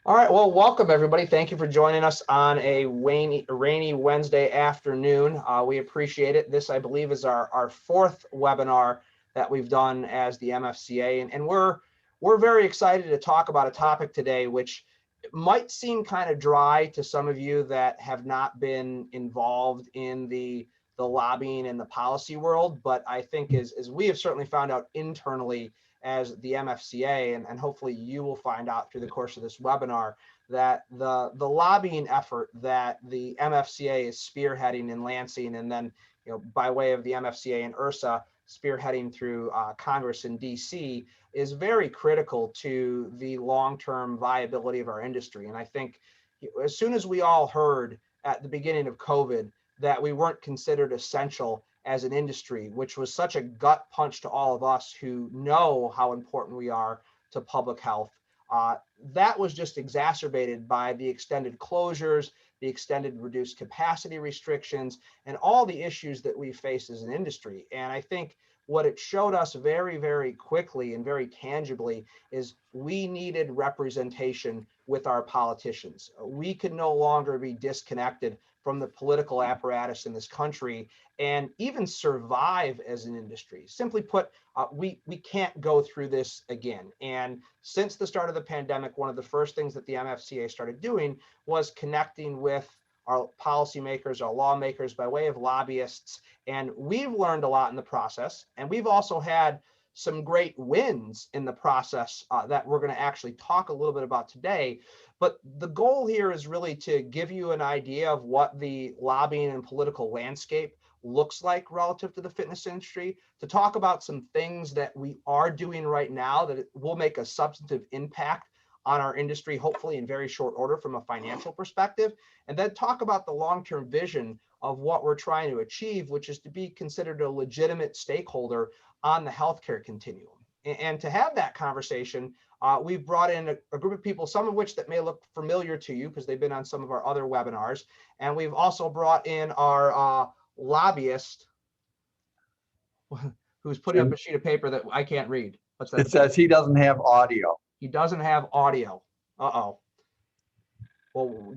All right, well, welcome everybody. Thank you for joining us on a rainy Wednesday afternoon. We appreciate it. This, I believe, is our fourth webinar that we've done as the MFCA, and we're very excited to talk about a topic today which might seem kind of dry to some of you that have not been involved in the lobbying and the policy world, but I think as we have certainly found out internally as the MFCA, and hopefully you will find out through the course of this webinar, that the lobbying effort that the MFCA is spearheading in Lansing, and then by way of the MFCA and URSA spearheading through Congress in DC, is very critical to the long-term viability of our industry. And I think as soon as we all heard at the beginning of COVID that we weren't considered essential as an industry, which was such a gut punch to all of us who know how important we are to public health. That was just exacerbated by the extended closures, the extended reduced capacity restrictions, and all the issues that we face as an industry. And I think what it showed us very, very quickly and very tangibly is we needed representation with our politicians. We could no longer be disconnected from the political apparatus in this country and even survive as an industry. Simply put, we can't go through this again. And since the start of the pandemic, one of the first things that the MFCA started doing was connecting with our policymakers, our lawmakers by way of lobbyists. And we've learned a lot in the process. And we've also had some great wins in the process that we're going to actually talk a little bit about today. But the goal here is really to give you an idea of what the lobbying and political landscape looks like relative to the fitness industry, to talk about some things that we are doing right now that will make a substantive impact on our industry, hopefully in very short order from a financial perspective, and then talk about the long-term vision of what we're trying to achieve, which is to be considered a legitimate stakeholder on the healthcare continuum. And to have that conversation, we've brought in a group of people, some of which that may look familiar to you because they've been on some of our other webinars. And we've also brought in our lobbyist who's putting up a sheet of paper that I can't read. What's that? It says he doesn't have audio. He doesn't have audio. Uh-oh. Well,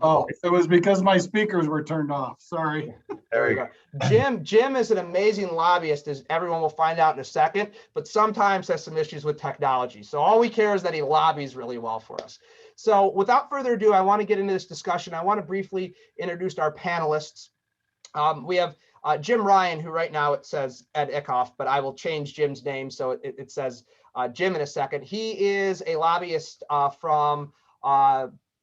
oh, it was because my speakers were turned off. Sorry. There you go. Jim is an amazing lobbyist, as everyone will find out in a second, but sometimes has some issues with technology. So all we care is that he lobbies really well for us. So without further ado, I want to get into this discussion. I want to briefly introduce our panelists. We have Jim Ryan, who right now it says Ed Ickoff, but I will change Jim's name so it says Jim in a second. He is a lobbyist from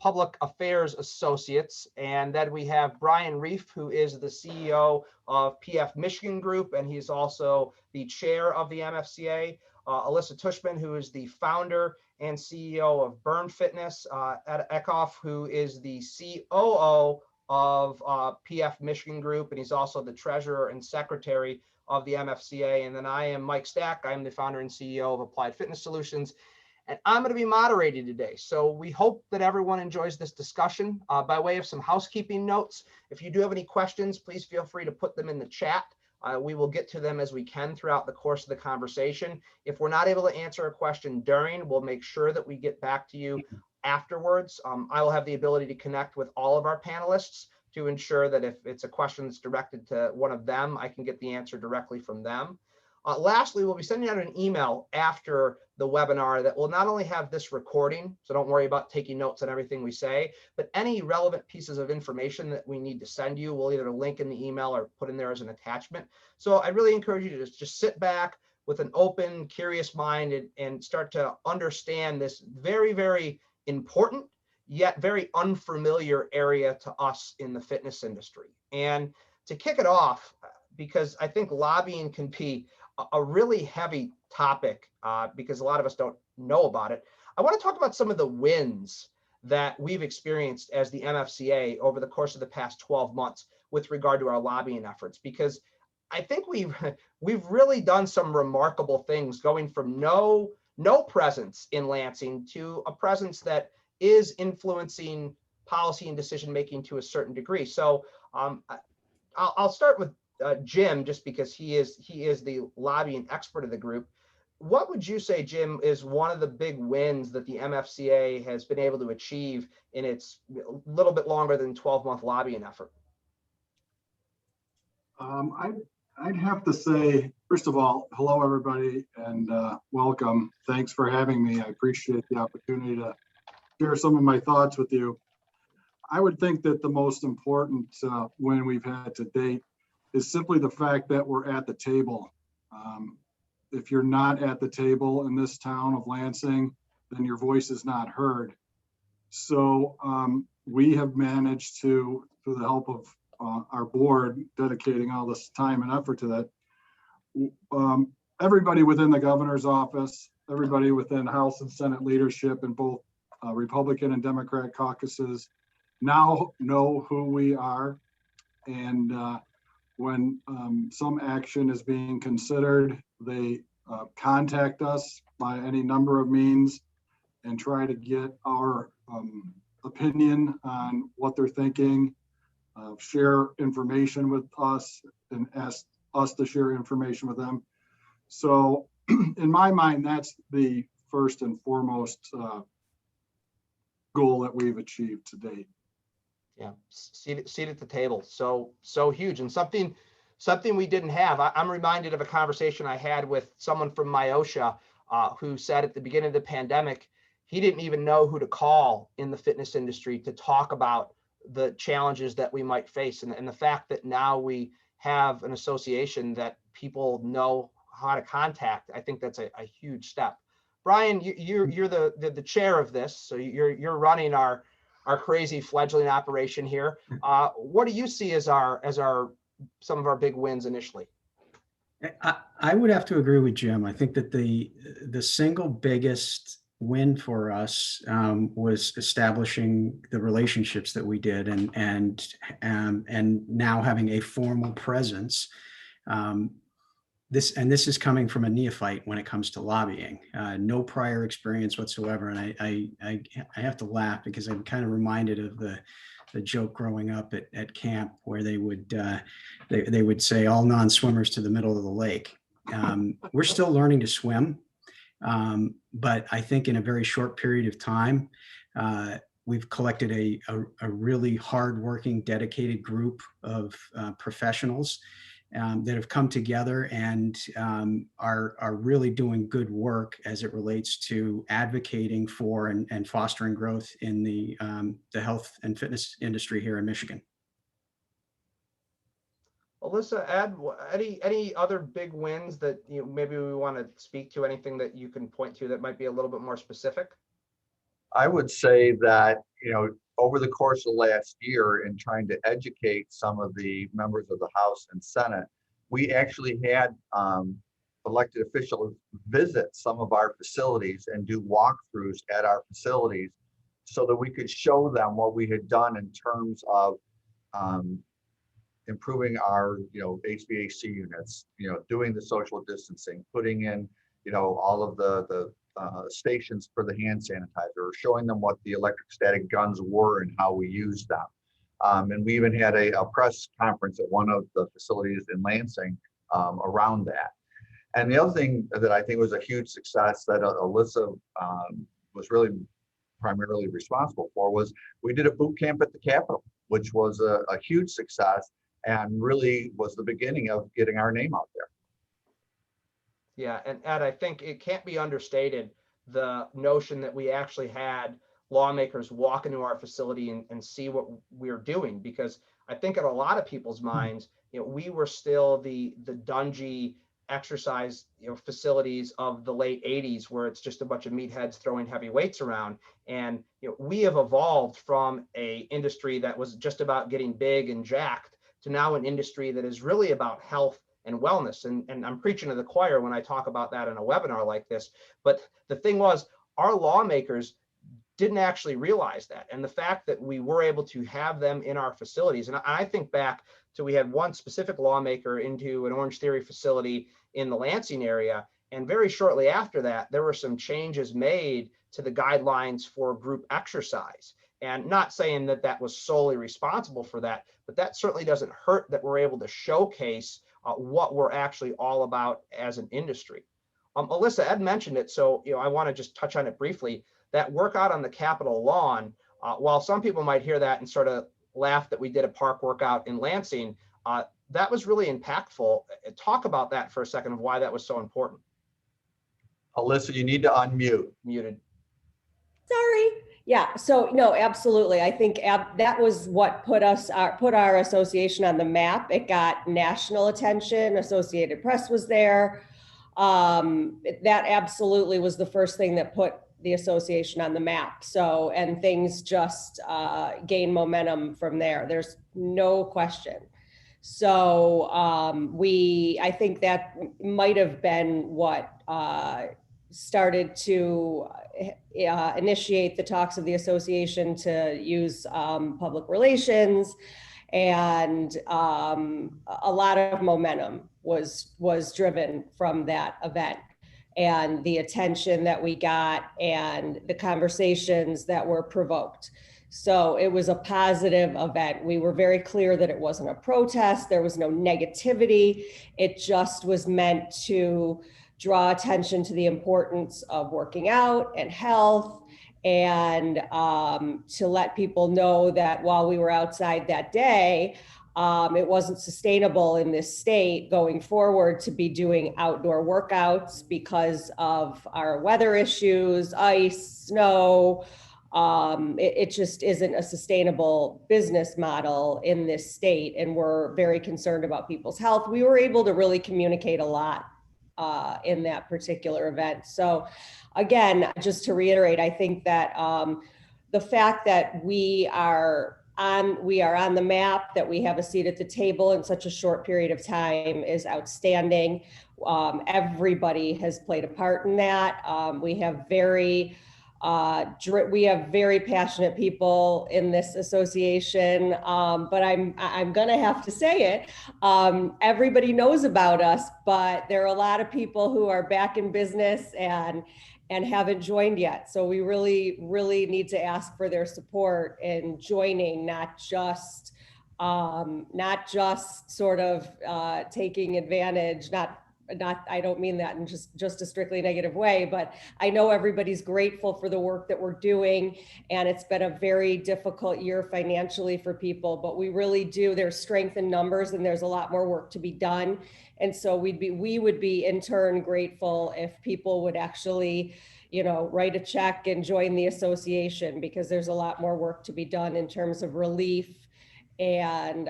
Public Affairs Associates. And then we have Brian Reif, who is the CEO of PF Michigan Group, and he's also the chair of the MFCA. Alyssa Tushman, who is the founder and CEO of Burn Fitness. Ed Eckoff, who is the COO of PF Michigan Group, and he's also the treasurer and secretary of the MFCA. And then I am Mike Stack. I'm the founder and CEO of Applied Fitness Solutions. And I'm going to be moderating today. So we hope that everyone enjoys this discussion. By way of some housekeeping notes, if you do have any questions, please feel free to put them in the chat. We will get to them as we can throughout the course of the conversation. If we're not able to answer a question during, we'll make sure that we get back to you afterwards. I will have the ability to connect with all of our panelists to ensure that if it's a question that's directed to one of them, I can get the answer directly from them. Lastly, we'll be sending out an email after the webinar that will not only have this recording, so don't worry about taking notes on everything we say, but any relevant pieces of information that we need to send you, we'll either link in the email or put in there as an attachment. So I really encourage you to just sit back with an open, curious mind and start to understand this very, very important, yet very unfamiliar area to us in the fitness industry. And to kick it off, because I think lobbying can be a really heavy topic because a lot of us don't know about it, I want to talk about some of the wins that we've experienced as the MFCA over the course of the past 12 months with regard to our lobbying efforts, because I think we've really done some remarkable things, going from no presence in Lansing to a presence that is influencing policy and decision making to a certain degree. So I'll start with Jim, just because he is the lobbying expert of the group. what would you say, Jim, is one of the big wins that the MFCA has been able to achieve in its little bit longer than 12-month lobbying effort? I'd have to say, first of all, hello, everybody, and welcome. Thanks for having me. I appreciate the opportunity to share some of my thoughts with you. I would think that the most important win we've had to date is simply the fact that we're at the table. If you're not at the table in this town of Lansing, then your voice is not heard. So we have managed to, through the help of our board, dedicating all this time and effort to that, everybody within the governor's office, everybody within House and Senate leadership in both Republican and Democrat caucuses now know who we are. And when some action is being considered, they contact us by any number of means and try to get our opinion on what they're thinking, share information with us, and ask us to share information with them. So in my mind, that's the first and foremost goal that we've achieved to date. Yeah, seat at the table. So huge, and something we didn't have. I'm reminded of a conversation I had with someone from Myosha who said at the beginning of the pandemic, he didn't even know who to call in the fitness industry to talk about the challenges that we might face. And the fact that now we have an association that people know how to contact, I think that's a huge step. Brian, you're the chair of this, so you're running our crazy fledgling operation here. What do you see as some of our big wins initially? I would have to agree with Jim. I think that the single biggest win for us was establishing the relationships that we did, and now having a formal presence. This is coming from a neophyte when it comes to lobbying, no prior experience whatsoever. And I have to laugh because I'm kind of reminded of the joke growing up at camp where they would say all non-swimmers to the middle of the lake. We're still learning to swim, but I think in a very short period of time, we've collected a really hardworking, dedicated group of professionals that have come together and are really doing good work as it relates to advocating for and fostering growth in the health and fitness industry here in Michigan. Alyssa, Ed, any other big wins that maybe we want to speak to? Anything that you can point to that might be a little bit more specific? I would say that, over the course of last year in trying to educate some of the members of the House and Senate, we actually had elected officials visit some of our facilities and do walkthroughs at our facilities so that we could show them what we had done in terms of improving our, HVAC units, doing the social distancing, putting in, all of the stations for the hand sanitizer, showing them what the electrostatic guns were and how we used them. And we even had a press conference at one of the facilities in Lansing around that. And the other thing that I think was a huge success that Alyssa was really primarily responsible for was we did a boot camp at the Capitol, which was a huge success and really was the beginning of getting our name out there. Yeah, and Ed, I think it can't be understated the notion that we actually had lawmakers walk into our facility and see what we're doing, because I think in a lot of people's minds, we were still the dungy exercise facilities of the late 80s where it's just a bunch of meatheads throwing heavy weights around. And we have evolved from a industry that was just about getting big and jacked to now an industry that is really about health and wellness. And I'm preaching to the choir when I talk about that in a webinar like this. But the thing was, our lawmakers didn't actually realize that. And the fact that we were able to have them in our facilities, and I think back to, we had one specific lawmaker into an Orange Theory facility in the Lansing area. And very shortly after that, there were some changes made to the guidelines for group exercise. And not saying that that was solely responsible for that, but that certainly doesn't hurt that we're able to showcase what we're actually all about as an industry. Alyssa, Ed mentioned it, so I want to just touch on it briefly. That workout on the Capitol lawn, while some people might hear that and sort of laugh that we did a park workout in Lansing, that was really impactful. Talk about that for a second of why that was so important. Alyssa, you need to unmute. Muted. Sorry. Yeah. So no, absolutely. I think that was what put our association on the map. It got national attention. Associated Press was there. That absolutely was the first thing that put the association on the map. So, and things just gained momentum from there. There's no question. So I think that might have been what started to initiate the talks of the association to use public relations, and a lot of momentum was driven from that event, and the attention that we got and the conversations that were provoked. So it was a positive event. We were very clear that it wasn't a protest. There was no negativity. It just was meant to draw attention to the importance of working out and health, and to let people know that while we were outside that day, it wasn't sustainable in this state going forward to be doing outdoor workouts because of our weather issues, ice, snow. It just isn't a sustainable business model in this state, and we're very concerned about people's health. We were able to really communicate a lot in that particular event. So again, just to reiterate, I think that the fact that we are on the map, that we have a seat at the table in such a short period of time is outstanding. Everybody has played a part in that. We have very passionate people in this association, but I'm gonna have to say it. Everybody knows about us, but there are a lot of people who are back in business and haven't joined yet. So we really, really need to ask for their support in joining, not just sort of taking advantage, I don't mean that in just a strictly negative way, but I know everybody's grateful for the work that we're doing, and it's been a very difficult year financially for people, but we really do, there's strength in numbers and there's a lot more work to be done. And so we would be in turn grateful if people would actually, write a check and join the association, because there's a lot more work to be done in terms of relief and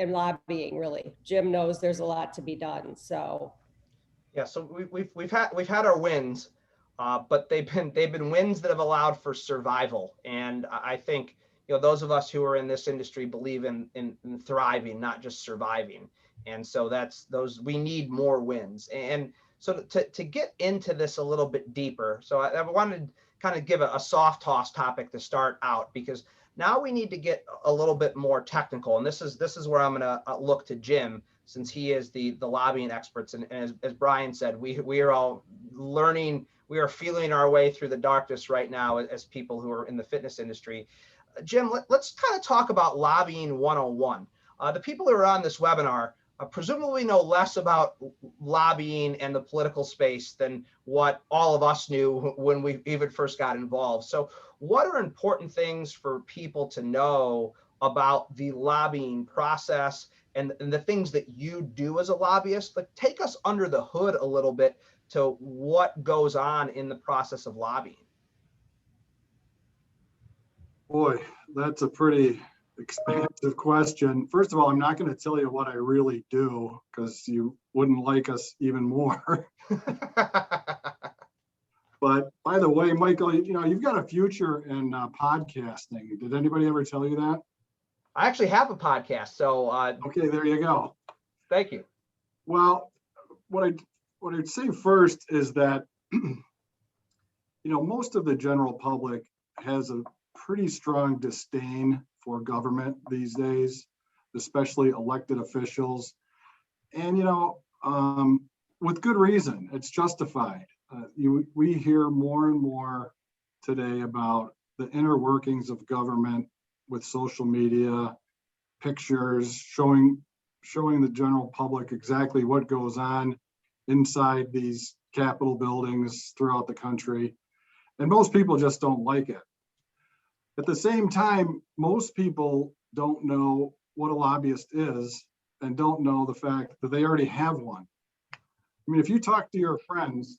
lobbying. Really, Jim knows there's a lot to be done. So yeah, so we've had our wins, but they've been wins that have allowed for survival. And I think those of us who are in this industry believe in thriving, not just surviving. And so we need more wins. And so to get into this a little bit deeper, so I wanted to kind of give a soft toss topic to start out, because now we need to get a little bit more technical. And this is where I'm going to look to Jim, since he is the lobbying experts. And as Brian said, we are all learning, we are feeling our way through the darkness right now as people who are in the fitness industry. Jim, let's kind of talk about lobbying 101. The people who are on this webinar presumably know less about lobbying and the political space than what all of us knew when we even first got involved. So what are important things for people to know about the lobbying process and the things that you do as a lobbyist? But take us under the hood a little bit to what goes on in the process of lobbying. Boy, that's a pretty expansive question. First of all, I'm not going to tell you what I really do, because you wouldn't like us even more. But by the way, Michael, you've got a future in podcasting. Did anybody ever tell you that? I actually have a podcast, so okay, there you go. Thank you. Well, what I'd say first is that most of the general public has a pretty strong disdain for government these days, especially elected officials, and with good reason. It's justified. We hear more and more today about the inner workings of government with social media, pictures showing the general public exactly what goes on inside these Capitol buildings throughout the country. And most people just don't like it. At the same time, most people don't know what a lobbyist is and don't know the fact that they already have one. I mean, if you talk to your friends,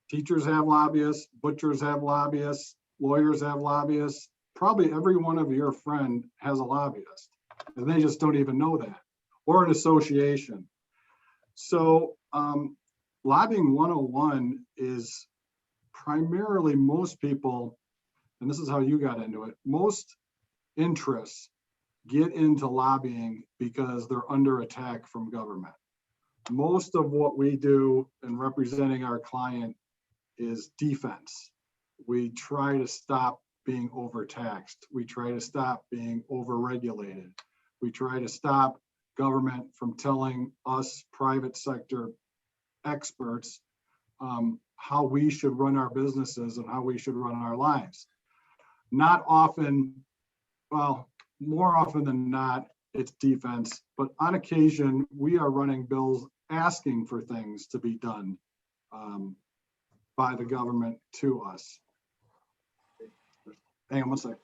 teachers have lobbyists, butchers have lobbyists, lawyers have lobbyists, probably every one of your friend has a lobbyist, and they just don't even know that, or an association. So lobbying 101 is primarily most people, and this is how you got into it, most interests get into lobbying because they're under attack from government. Most of what we do in representing our client is defense. We try to stop being overtaxed. We try to stop being overregulated. We try to stop government from telling us private sector experts how we should run our businesses and how we should run our lives. Not often, well, more often than not, it's defense, but on occasion, we are running bills asking for things to be done by the government to us. Hang on one sec.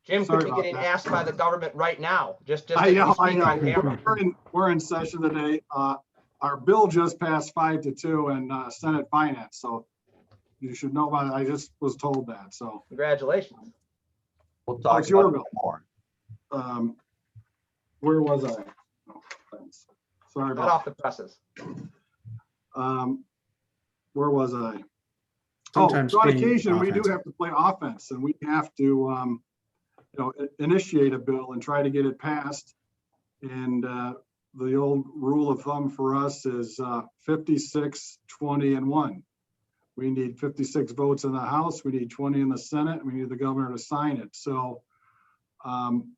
Jim Sorry could be about getting that. asked by the government right now, just I as we know, speak on camera. We're in session today. Our bill just passed 5-2 in Senate Finance, so you should know about it. I just was told that, so. Congratulations. We'll talk it's your about bill. it more. Where was I? Oh, thanks. Sorry Not about off the presses. where was I? Sometimes so on being occasion, we do offensive. have to play offense, and we have to, initiate a bill and try to get it passed. And the old rule of thumb for us is 56, 20, and 1. We need 56 votes in the House, we need 20 in the Senate, and we need the governor to sign it. So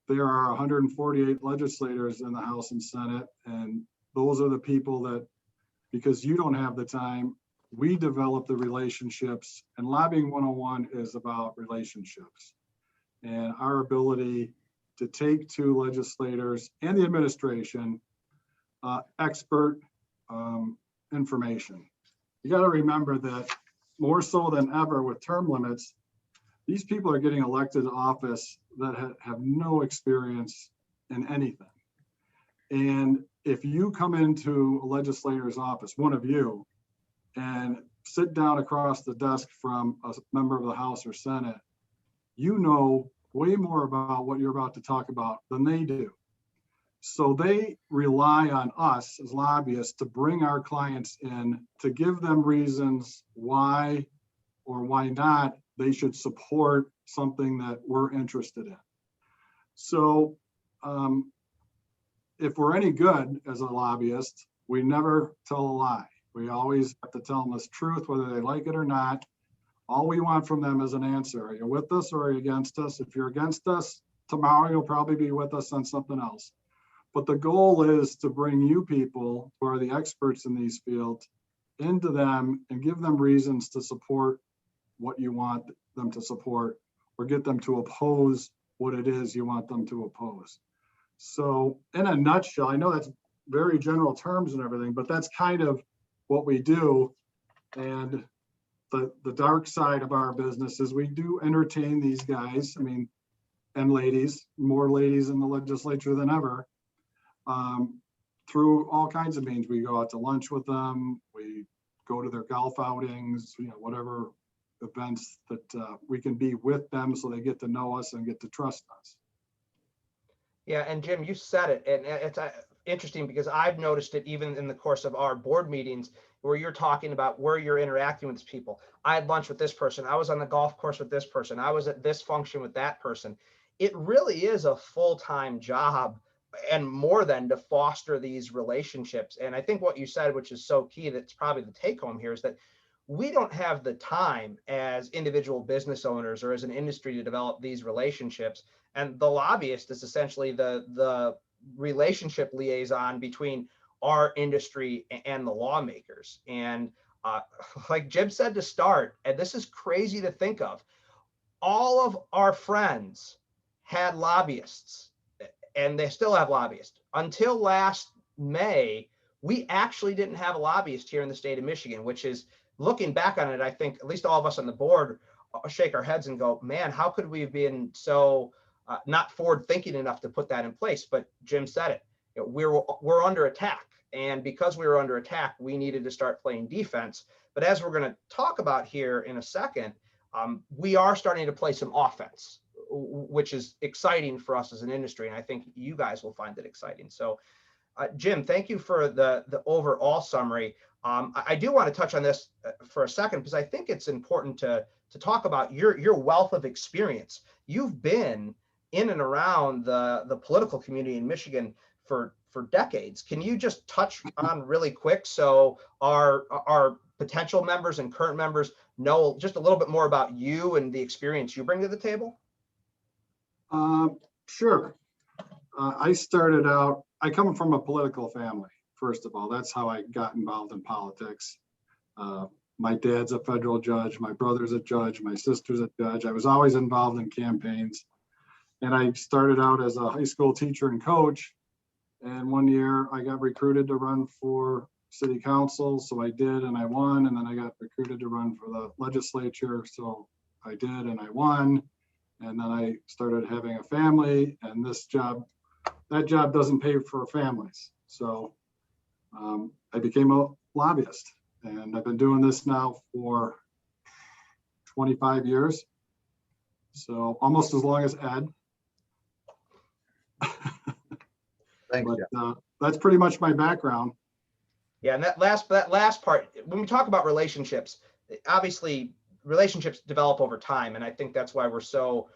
there are 148 legislators in the House and Senate, and those are the people that, because you don't have the time, we develop the relationships, and lobbying 101 is about relationships and our ability to take to legislators and the administration expert information. You got to remember that more so than ever with term limits, these people are getting elected to office that have no experience in anything. And if you come into a legislator's office, one of you, and sit down across the desk from a member of the House or Senate, you know way more about what you're about to talk about than they do. So they rely on us as lobbyists to bring our clients in, to give them reasons why or why not they should support something that we're interested in. So if we're any good as a lobbyist, we never tell a lie. We always have to tell them the truth, whether they like it or not. All we want from them is an answer. Are you with us or are you against us? If you're against us, tomorrow you'll probably be with us on something else. But the goal is to bring you people who are the experts in these fields into them and give them reasons to support what you want them to support, or get them to oppose what it is you want them to oppose. So in a nutshell, I know that's very general terms and everything, but that's kind of what we do. And the dark side of our business is we do entertain these guys, I mean, and ladies, more ladies in the legislature than ever, through all kinds of means. We go out to lunch with them, we go to their golf outings, whatever events that we can be with them so they get to know us and get to trust us. Yeah, and Jim, you said it, and it's interesting because I've noticed it even in the course of our board meetings where you're talking about where you're interacting with people. I had lunch with this person. I was on the golf course with this person. I was at this function with that person. It really is a full-time job and more than to foster these relationships. And I think what you said, which is so key, that's probably the take home here, is that we don't have the time as individual business owners or as an industry to develop these relationships. And the lobbyist is essentially the relationship liaison between our industry and the lawmakers. And like Jim said to start, and this is crazy to think of, all of our friends had lobbyists and they still have lobbyists. until last May, we actually didn't have a lobbyist here in the state of Michigan, which is, looking back on it, I think at least all of us on the board shake our heads and go, man, how could we have been so not forward thinking enough to put that in place? But Jim said it, you know, we're under attack. And because we were under attack, we needed to start playing defense. But as we're going to talk about here in a second, we are starting to play some offense, which is exciting for us as an industry. And I think you guys will find it exciting. So Jim, thank you for the overall summary. I do want to touch on this for a second, because I think it's important to talk about your wealth of experience. You've been in and around the political community in Michigan for decades. Can you just touch on really quick so our potential members and current members know just a little bit more about you and the experience you bring to the table? Sure. I started out, I come from a political family, first of all. That's how I got involved in politics. My dad's a federal judge, my brother's a judge, my sister's a judge. I was always involved in campaigns. And I started out as a high school teacher and coach. And one year I got recruited to run for city council. So I did, and I won. And then I got recruited to run for the legislature. So I did, and I won. And then I started having a family, and that job doesn't pay for families. So I became a lobbyist, and I've been doing this now for 25 years. So almost as long as Ed. Thanks. But, that's pretty much my background. Yeah, and that last part, when we talk about relationships, obviously relationships develop over time, and I think that's why we're so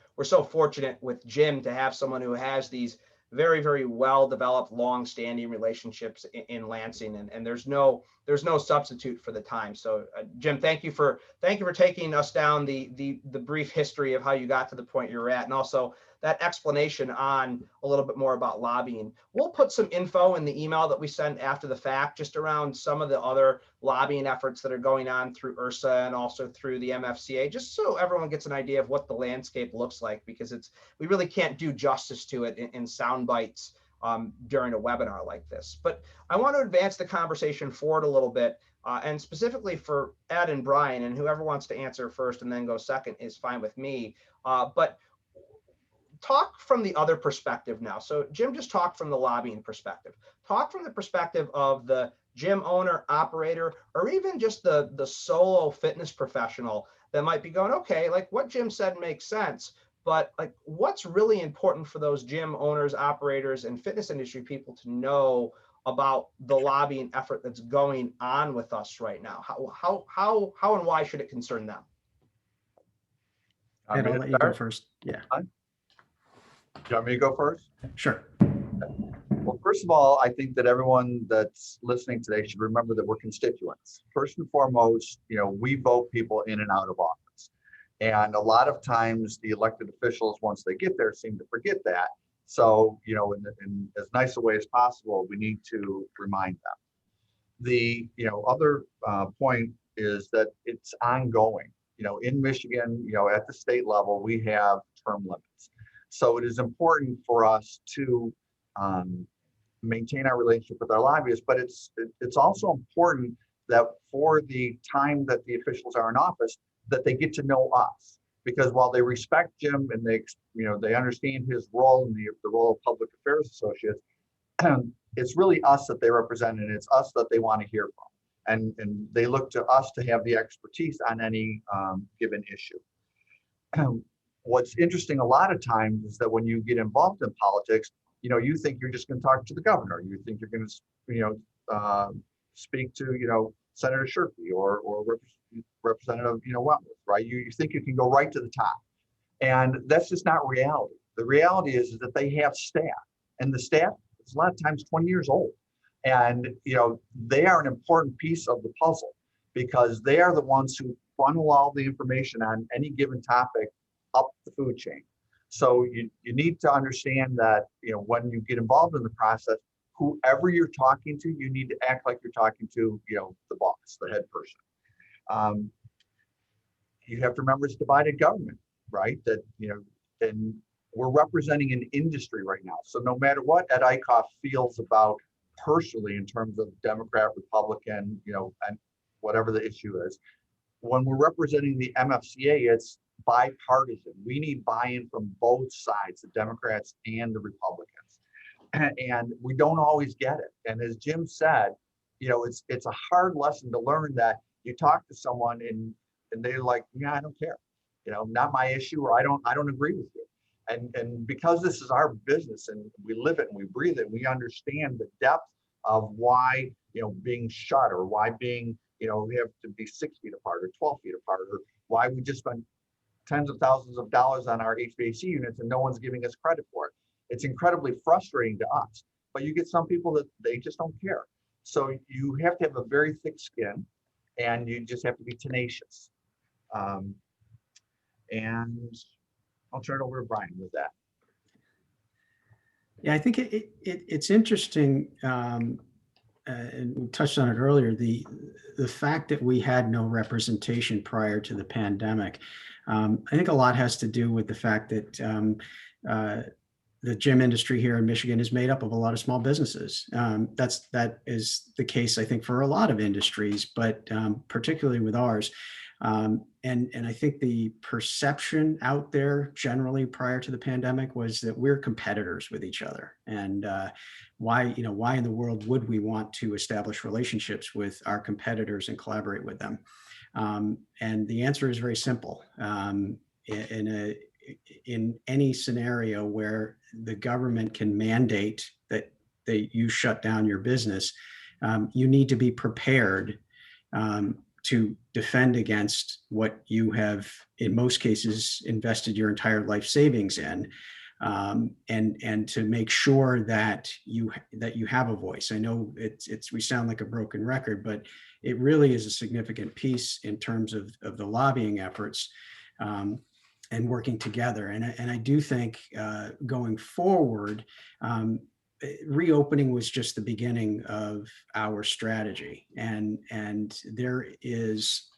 fortunate with Jim to have someone who has these very, very well developed, long-standing relationships in Lansing, and there's no substitute for the time. So Jim, thank you for taking us down the brief history of how you got to the point you're at, and also that explanation on a little bit more about lobbying. We'll put some info in the email that we send after the fact, just around some of the other lobbying efforts that are going on through URSA and also through the MFCA, just so everyone gets an idea of what the landscape looks like, because we really can't do justice to it in sound bites during a webinar like this. But I want to advance the conversation forward a little bit, and specifically for Ed and Brian, and whoever wants to answer first and then go second is fine with me. But talk from the other perspective now. So Jim just talked from the lobbying perspective. Talk from the perspective of the gym owner, operator, or even just the solo fitness professional that might be going, okay, like what Jim said makes sense, but like what's really important for those gym owners, operators, and fitness industry people to know about the lobbying effort that's going on with us right now? How and why should it concern them? Ed, I'll let you go first. Yeah. Do you want me to go first? Sure. Well, first of all, I think that everyone that's listening today should remember that we're constituents. First and foremost, we vote people in and out of office. And a lot of times the elected officials, once they get there, seem to forget that. So, in as nice a way as possible, we need to remind them. The, other point is that it's ongoing. In Michigan, at the state level, we have term limits. So it is important for us to maintain our relationship with our lobbyists, but it's also important that for the time that the officials are in office, that they get to know us. Because while they respect Jim and they understand his role in the role of public affairs associates, it's really us that they represent, and it's us that they want to hear from. And they look to us to have the expertise on any given issue. What's interesting a lot of times is that when you get involved in politics, you think you're just going to talk to the governor. You think you're going to, speak to, Senator Shirkey or Representative, Wentworth, right? You think you can go right to the top, and that's just not reality. The reality is that they have staff, and the staff is a lot of times 20 years old, and they are an important piece of the puzzle because they are the ones who funnel all the information on any given topic up the food chain. So you need to understand that, when you get involved in the process, whoever you're talking to, you need to act like you're talking to, the boss, the head person. You have to remember it's divided government, right? That, and we're representing an industry right now. So no matter what Ed Eichhoff feels about personally in terms of Democrat, Republican, and whatever the issue is, when we're representing the MFCA, it's bipartisan. We need buy-in from both sides, the Democrats and the Republicans. And we don't always get it. And as Jim said, it's a hard lesson to learn that you talk to someone and they're like, yeah, I don't care, not my issue, or I don't agree with you. And because this is our business and we live it and we breathe it, we understand the depth of why, being shut, or why being, we have to be 6 feet apart or 12 feet apart, or why we just spend tens of thousands of dollars on our HVAC units and no one's giving us credit for it. It's incredibly frustrating to us, but you get some people that they just don't care. So you have to have a very thick skin, and you just have to be tenacious. And I'll turn it over to Brian with that. Yeah, I think it's interesting, and we touched on it earlier, the fact that we had no representation prior to the pandemic. I think a lot has to do with the fact that the gym industry here in Michigan is made up of a lot of small businesses. That is the case, I think, for a lot of industries, but particularly with ours. And I think the perception out there generally prior to the pandemic was that we're competitors with each other. And why in the world would we want to establish relationships with our competitors and collaborate with them? And the answer is very simple. In any scenario where the government can mandate that you shut down your business, you need to be prepared to defend against what you have, in most cases, invested your entire life savings in, and to make sure that you have a voice. I know we sound like a broken record, but it really is a significant piece in terms of the lobbying efforts. And working together. And I do think going forward, reopening was just the beginning of our strategy. And there is,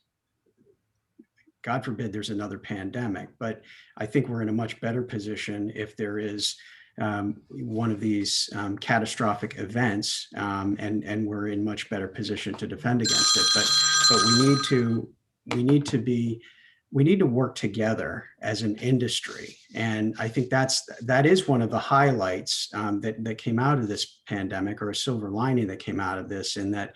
God forbid there's another pandemic, but I think we're in a much better position if there is one of these catastrophic events, and we're in much better position to defend against it. But we need to work together as an industry. And I think that is one of the highlights that came out of this pandemic, or a silver lining that came out of this, in that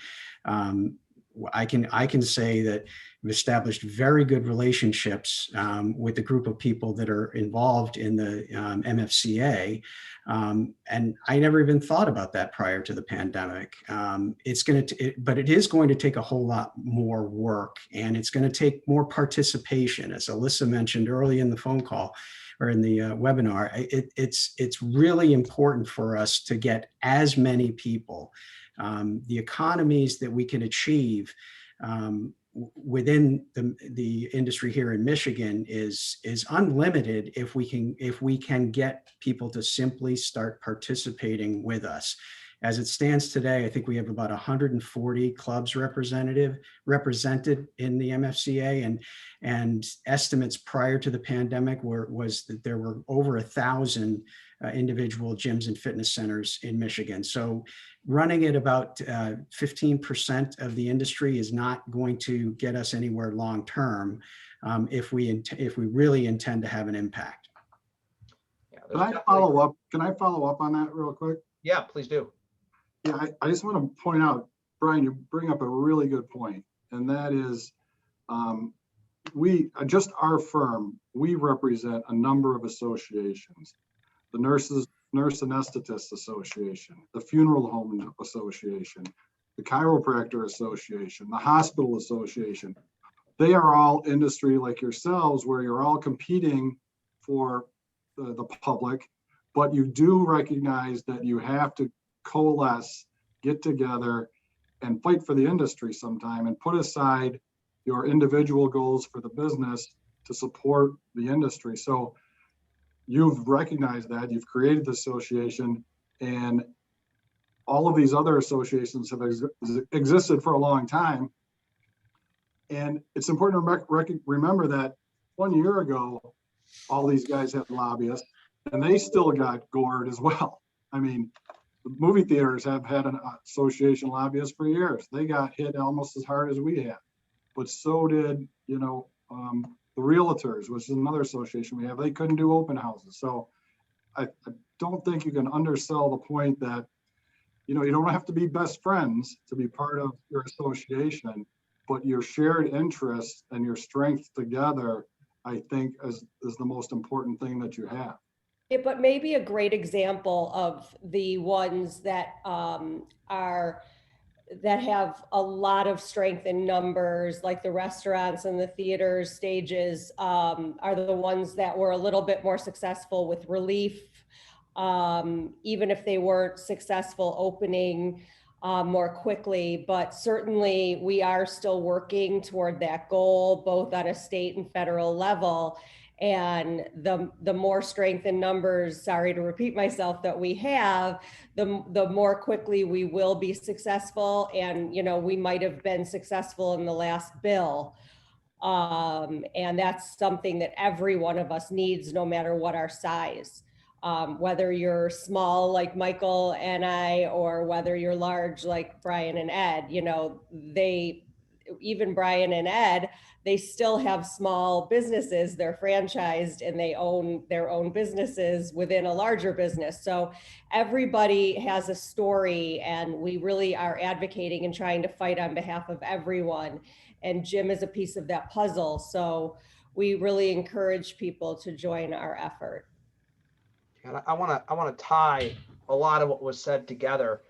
I can say that we've established very good relationships with the group of people that are involved in the MFCA. And I never even thought about that prior to the pandemic. But it is going to take a whole lot more work, and it's going to take more participation. As Alyssa mentioned early in the phone call, or in the webinar, it's really important for us to get as many people. The economies that we can achieve within the industry here in Michigan is unlimited if we can get people to simply start participating with us. As it stands today, I think we have about 140 clubs represented in the MFCA, and estimates prior to the pandemic was that there were over 1,000 individual gyms and fitness centers in Michigan. So running at about 15% of the industry is not going to get us anywhere long term if we really intend to have an impact. Yeah, Can I follow up on that real quick? Yeah, please do. Yeah, I just want to point out, Brian, you bring up a really good point, and that is just our firm, we represent a number of associations. The Nurse Anesthetist Association, the Funeral Home Association, the Chiropractor Association, the Hospital Association. They are all industry like yourselves, where you're all competing for the public, but you do recognize that you have to coalesce, get together, and fight for the industry sometime, and put aside your individual goals for the business to support the industry. So you've recognized that, you've created the association, and all of these other associations have existed for a long time. And it's important to remember that 1 year ago, all these guys had lobbyists. and they still got gored as well. I mean, the movie theaters have had an association lobbyist for years. They got hit almost as hard as we had, but so did, the realtors, which is another association we have. They couldn't do open houses. So I don't think you can undersell the point that, you don't have to be best friends to be part of your association, but your shared interests and your strength together, I think is the most important thing that you have. But maybe a great example of the ones that that have a lot of strength in numbers, like the restaurants and the theaters, stages, are the ones that were a little bit more successful with relief, even if they weren't successful opening more quickly. But certainly we are still working toward that goal, both at a state and federal level. And the more strength in numbers, sorry to repeat myself, that we have, the more quickly we will be successful. And, we might have been successful in the last bill. And that's something that every one of us needs, no matter what our size. Whether you're small like Michael and I, or whether you're large like Brian and Ed, even Brian and Ed, they still have small businesses. They're franchised and they own their own businesses within a larger business. So everybody has a story, and we really are advocating and trying to fight on behalf of everyone. And Jim is a piece of that puzzle. So we really encourage people to join our effort. And I want to tie a lot of what was said together.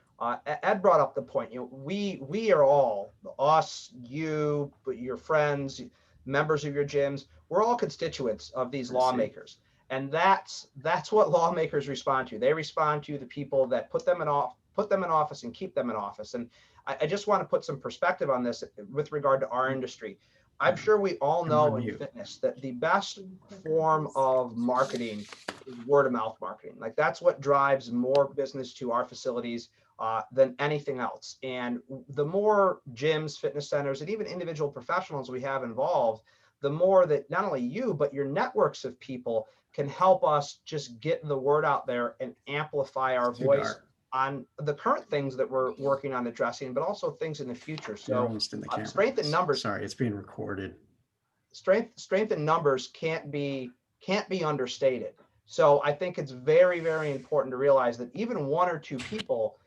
Ed brought up the point, we are all, us, you, your friends, members of your gyms, we're all constituents of these lawmakers. And that's what lawmakers respond to. They respond to the people that put them in office and keep them in office. And I just want to put some perspective on this with regard to our industry. I'm sure we all know in fitness that the best form of marketing is word of mouth marketing. Like, that's what drives more business to our facilities than anything else. And the more gyms, fitness centers, and even individual professionals we have involved, the more that not only you, but your networks of people can help us just get the word out there and amplify our voice on the current things that we're working on addressing, but also things in the future. So strength in numbers. Sorry, it's being recorded. Strength in numbers can't be understated. So I think it's very, very important to realize that even one or two people,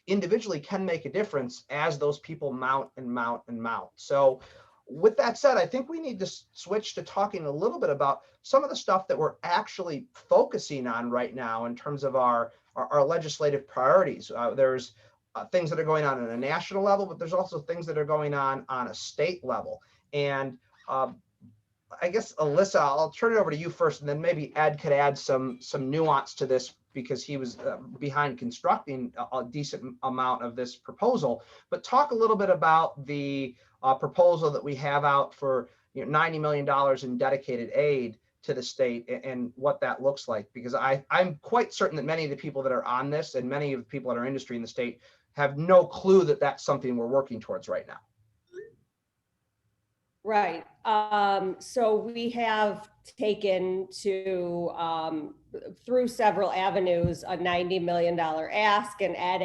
individually can make a difference as those people mount and mount and mount. So with that said, I think we need to switch to talking a little bit about some of the stuff that we're actually focusing on right now in terms of our legislative priorities. There's things that are going on at a national level, but there's also things that are going on a state level. And I guess, Alyssa, I'll turn it over to you first, and then maybe Ed could add some nuance to this, because he was behind constructing a decent amount of this proposal. But talk a little bit about the proposal that we have out for $90 million in dedicated aid to the state, and what that looks like, because I'm quite certain that many of the people that are on this and many of the people in our industry in the state have no clue that that's something we're working towards right now. Right. So we have taken to, through several avenues, a $90 million ask, and Ed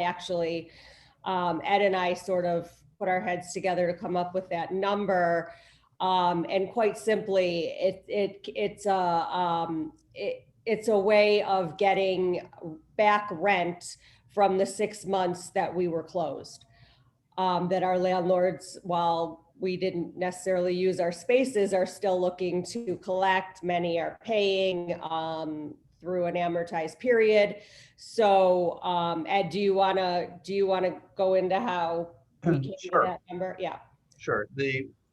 and I sort of put our heads together to come up with that number. And quite simply, it's a way of getting back rent from the 6 months that we were closed. That our landlords, while we didn't necessarily use our spaces, are still looking to collect. Many are paying through an amortized period. So Ed, do you wanna go into how we came to that number? Yeah. Sure.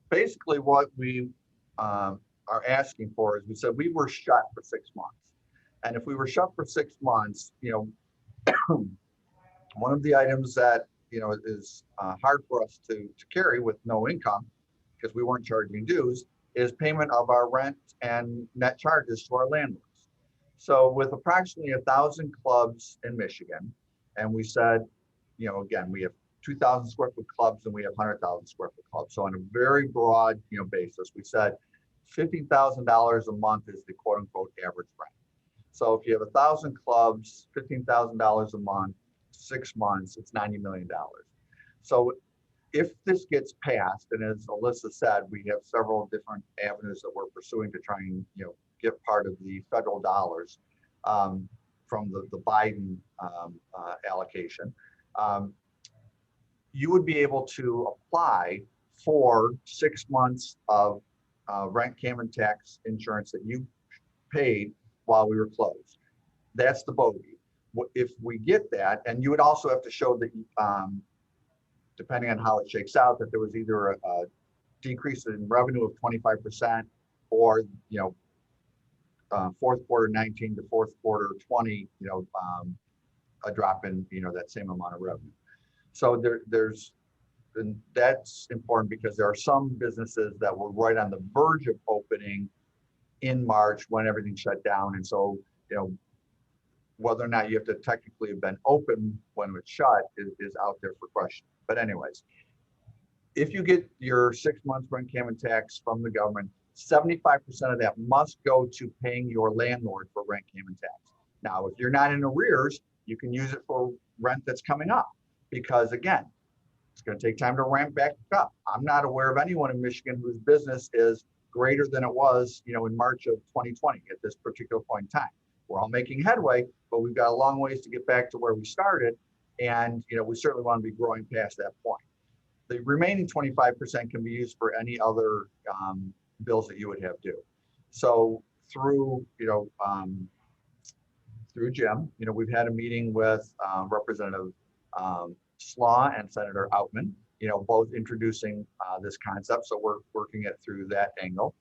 Basically what we are asking for is, we said we were shut for 6 months. And if we were shut for 6 months, one of the items that is hard for us to carry with no income, because we weren't charging dues, is payment of our rent and net charges to our landlords. So with approximately 1,000 clubs in Michigan, and we said, again, we have 2,000 square foot clubs and we have 100,000 square foot clubs. So on a very broad, basis, we said $50,000 a month is the quote unquote average rent. So if you have 1,000 clubs, $15,000 a month, 6 months, it's $90 million. So if this gets passed, and as Alyssa said, we have several different avenues that we're pursuing to try and get part of the federal dollars from the Biden allocation. You would be able to apply for 6 months of rent, cam, and tax insurance that you paid while we were closed. That's the bogey. If we get that, and you would also have to show that, depending on how it shakes out, that there was either a decrease in revenue of 25%, or fourth quarter 19 to fourth quarter 20, a drop in that same amount of revenue. So and that's important because there are some businesses that were right on the verge of opening in March when everything shut down. And so, whether or not you have to technically have been open when it's shut is out there for question. But anyways, if you get your 6 months rent, cam, and tax from the government, 75% of that must go to paying your landlord for rent, cam, and tax. Now, if you're not in arrears, you can use it for rent that's coming up, because again, it's going to take time to ramp back up. I'm not aware of anyone in Michigan whose business is greater than it was, in March of 2020 at this particular point in time. We're all making headway, but we've got a long ways to get back to where we started. And, we certainly want to be growing past that point. The remaining 25% can be used for any other bills that you would have due. So through Jim, we've had a meeting with Representative Slaw and Senator Outman, both introducing this concept. So we're working it through that angle.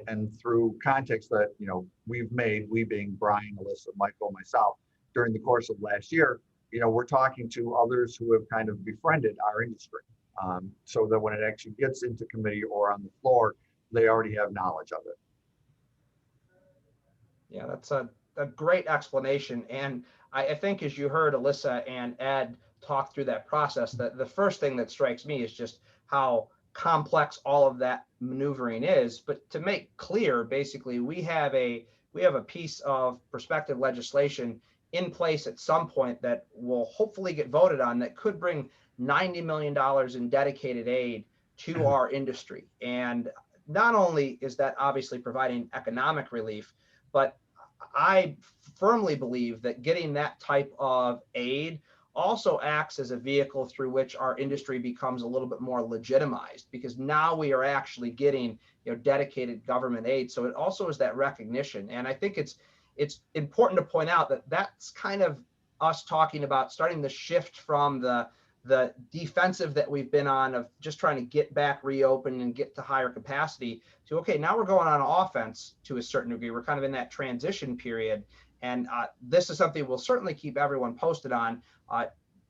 And through context that, we've made, we being Brian, Alyssa, Michael, myself, during the course of last year, we're talking to others who have kind of befriended our industry, so that when it actually gets into committee or on the floor, they already have knowledge of it. Yeah, that's a great explanation. And I think as you heard Alyssa and Ed talk through that process, that the first thing that strikes me is just how complex all of that maneuvering is. But to make clear, basically, we have a piece of prospective legislation in place at some point that will hopefully get voted on that could bring $90 million in dedicated aid to our industry. And not only is that obviously providing economic relief, but I firmly believe that getting that type of aid also acts as a vehicle through which our industry becomes a little bit more legitimized, because now we are actually getting dedicated government aid. So it also is that recognition. And I think it's important to point out that that's kind of us talking about starting the shift from the defensive that we've been on of just trying to get back reopened and get to higher capacity to, okay, now we're going on offense to a certain degree. We're kind of in that transition period. And this is something we'll certainly keep everyone posted on.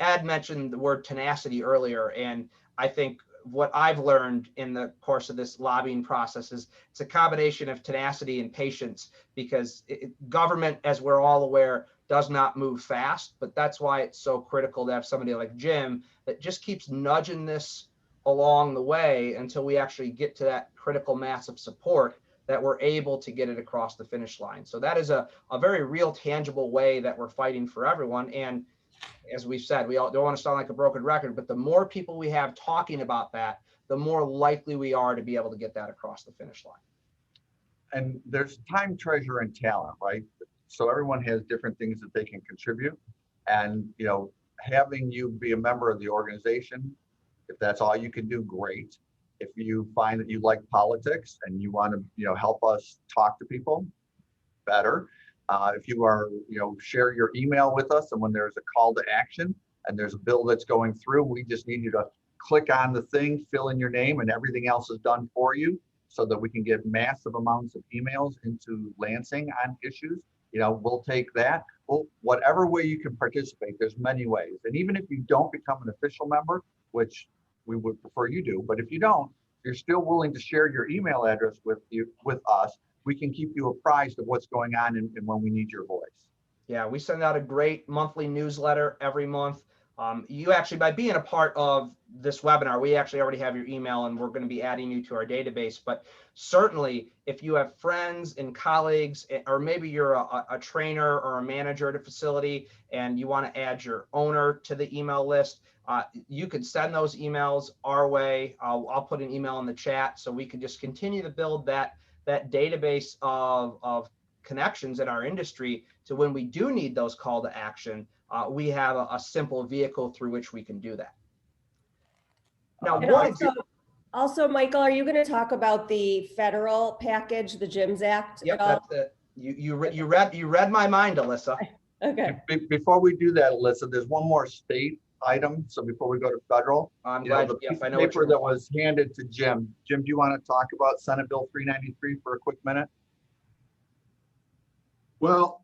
Ed mentioned the word tenacity earlier, and I think what I've learned in the course of this lobbying process is it's a combination of tenacity and patience, because government, as we're all aware, does not move fast, but that's why it's so critical to have somebody like Jim that just keeps nudging this along the way until we actually get to that critical mass of support that we're able to get it across the finish line. So that is a very real, tangible way that we're fighting for everyone. And as we've said, we all don't want to sound like a broken record, but the more people we have talking about that, the more likely we are to be able to get that across the finish line. And there's time, treasure, and talent, right? So everyone has different things that they can contribute. And, having you be a member of the organization, if that's all you can do, great. If you find that you like politics and you want to, help us talk to people, better. If you are, share your email with us, and when there's a call to action and there's a bill that's going through, we just need you to click on the thing, fill in your name, and everything else is done for you, so that we can get massive amounts of emails into Lansing on issues. We'll take that. Well, whatever way you can participate, there's many ways. And even if you don't become an official member, which we would prefer you do, but if you don't, you're still willing to share your email address with us, we can keep you apprised of what's going on and when we need your voice. Yeah, we send out a great monthly newsletter every month. You actually, by being a part of this webinar, we actually already have your email and we're going to be adding you to our database. But certainly if you have friends and colleagues, or maybe you're a trainer or a manager at a facility and you want to add your owner to the email list, you can send those emails our way. I'll put an email in the chat so we can just continue to build that database of connections in our industry, so when we do need those call to action, we have a simple vehicle through which we can do that. Now, And also, Michael, are you going to talk about the federal package, the JIMS Act Yep, at all? that's it. You read my mind, Alyssa. Okay. Before we do that, Alyssa, there's one more state item. So before we go to federal, I'm you know, glad. the Yes, piece I of know what paper you're. that was handed to Jim. Jim, do you want to talk about Senate Bill 393 for a quick minute? Well,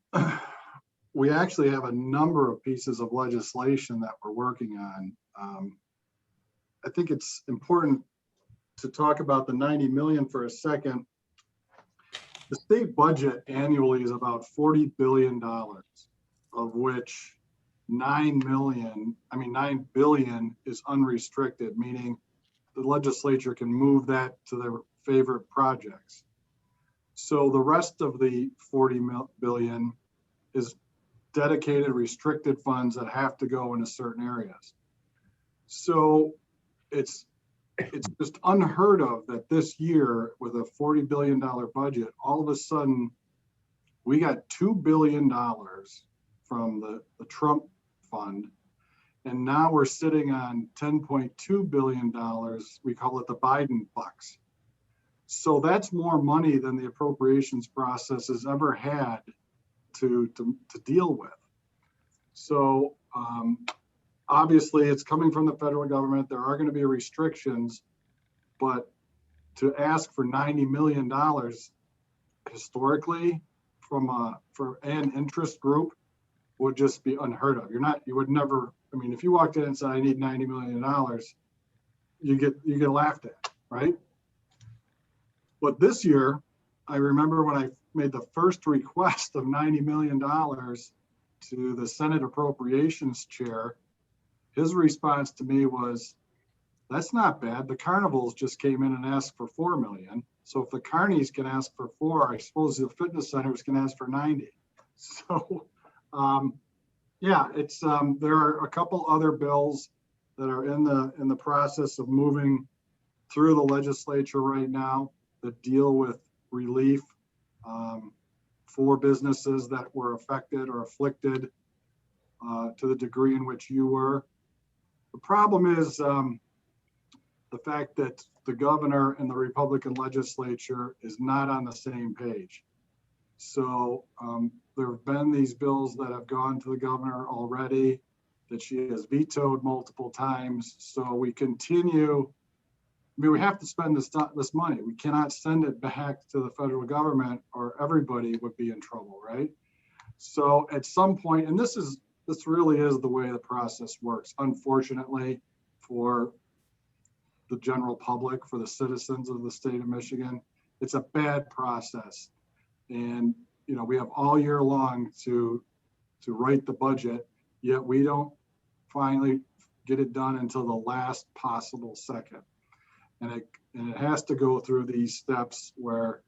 we actually have a number of pieces of legislation that we're working on. I think it's important to talk about the 90 million for a second. The state budget annually is about $40 billion, of which 9 billion is unrestricted, meaning the legislature can move that to their favorite projects. So the rest of the 40 billion is dedicated restricted funds that have to go into certain areas. So it's just unheard of that this year, with a $40 billion budget, all of a sudden we got $2 billion from the Trump fund, and now we're sitting on $10.2 billion. We call it the Biden bucks. So that's more money than the appropriations process has ever had to deal with. So obviously it's coming from the federal government. There are going to be restrictions, but to ask for $90 million historically for an interest group would just be unheard of. You would never, I mean, if you walked in and said, I need $90 million, you get laughed at, right? But this year, I remember when I made the first request of $90 million to the Senate Appropriations Chair, his response to me was, that's not bad. The carnivals just came in and asked for 4 million. So if the carnies can ask for 4, I suppose the fitness centers can ask for 90. So yeah, it's there are a couple other bills that are in the process of moving through the legislature right now that deal with relief for businesses that were affected or afflicted to the degree in which you were. The problem is the fact that the governor and the Republican legislature is not on the same page. So there have been these bills that have gone to the governor already that she has vetoed multiple times. So we continue, I mean, we have to spend this money. We cannot send it back to the federal government or everybody would be in trouble, right? So at some point, and this really is the way the process works, unfortunately, for the general public, for the citizens of the state of Michigan, it's a bad process. And, you know, we have all year long to write the budget, yet we don't finally get it done until the last possible second. And it has to go through these steps where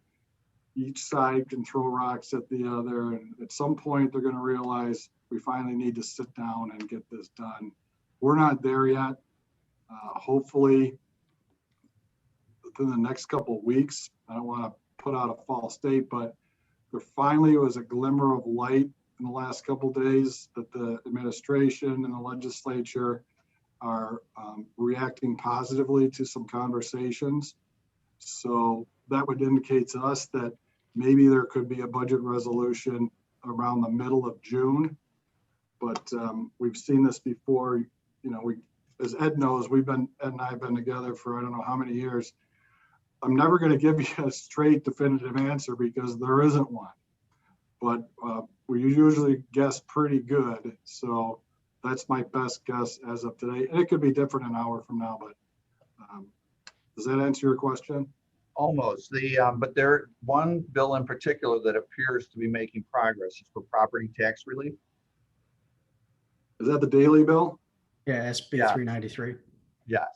each side can throw rocks at the other. And at some point, they're going to realize we finally need to sit down and get this done. We're not there yet. Hopefully, within the next couple of weeks, I don't want to put out a false date, but there finally was a glimmer of light in the last couple of days that the administration and the legislature are reacting positively to some conversations. So that would indicate to us that maybe there could be a budget resolution around the middle of June. But we've seen this before. You know, as Ed knows, Ed and I have been together for I don't know how many years. I'm never going to give you a straight definitive answer because there isn't one, but we usually guess pretty good. So that's my best guess as of today. And it could be different an hour from now, but does that answer your question? Almost. But there one bill in particular that appears to be making progress is for property tax relief. Is that the daily bill? Yeah, SB Yeah. 393. Yes.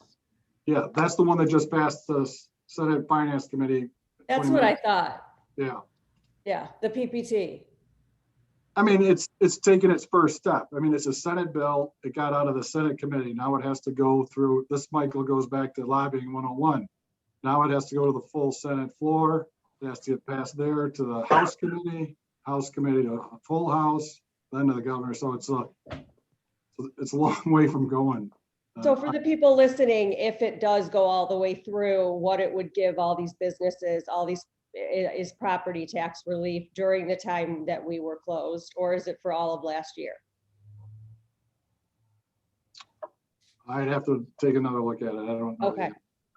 Yeah, that's the one that just passed the Senate Finance Committee. That's 20 what I minutes. thought. Yeah. Yeah, the PPT. I mean, it's taken its first step. I mean, it's a Senate bill. It got out of the Senate committee. Now it has to go through, this, Michael, goes back to lobbying 101. Now it has to go to the full Senate floor. It has to get passed there to the House committee to a full House, then to the governor. So it's a long way from going. So for the people listening, if it does go all the way through, what it would give all these businesses, all these is property tax relief during the time that we were closed, or is it for all of last year? I'd have to take another look at it. I don't know. Okay.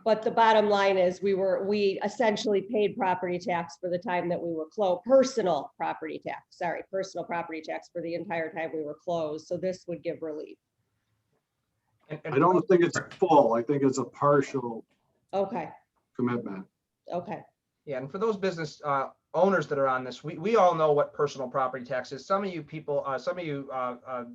But the bottom line is we essentially paid property tax for the time that we were closed, personal property tax for the entire time we were closed. So this would give relief. I don't think it's full. I think it's a partial Okay. commitment. Okay. Yeah, and for those business owners that are on this, we all know what personal property tax is. Some of you people,